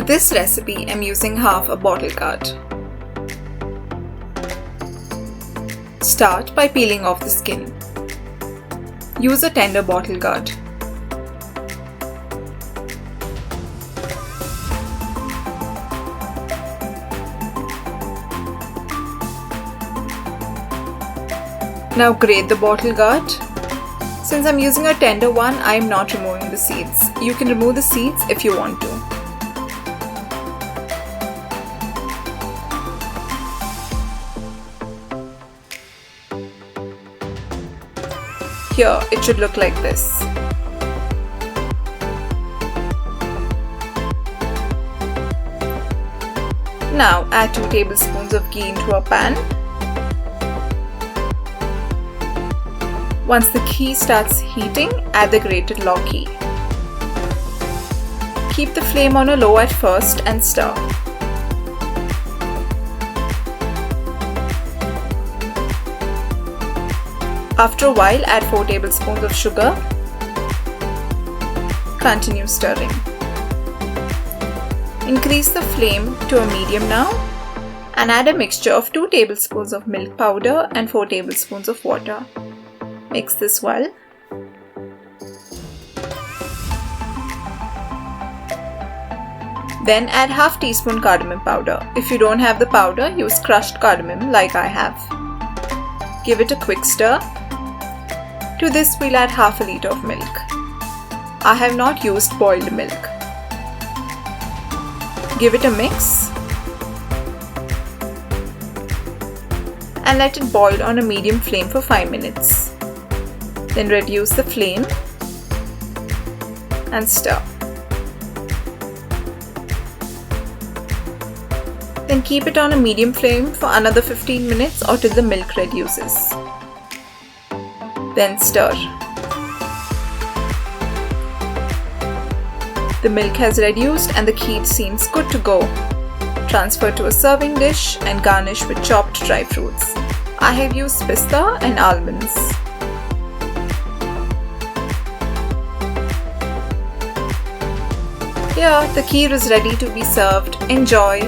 this recipe, I'm using half a bottle gourd. Start by peeling off the skin. Use a tender bottle gourd. Now grate the bottle gourd. Since I'm using a tender one, I am not removing the seeds. You can remove the seeds if you want to. Here, it should look like this. Now add 2 tablespoons of ghee into a pan. Once the ghee starts heating, add the grated Lauki. Keep the flame on a low at first and stir. After a while, add 4 tablespoons of sugar. Continue stirring. Increase the flame to a medium now and add a mixture of 2 tablespoons of milk powder and 4 tablespoons of water. Mix this well. Then add half teaspoon cardamom powder. If you don't have the powder, use crushed cardamom like I have. Give it a quick stir. To this we'll add half a liter of milk. I have not used boiled milk. Give it a mix and let it boil on a medium flame for 5 minutes. Then reduce the flame and stir. Then keep it on a medium flame for another 15 minutes or till the milk reduces. Then stir. The milk has reduced and the kheer seems good to go. Transfer to a serving dish and garnish with chopped dry fruits. I have used pista and almonds. Here, the kheer is ready to be served. Enjoy!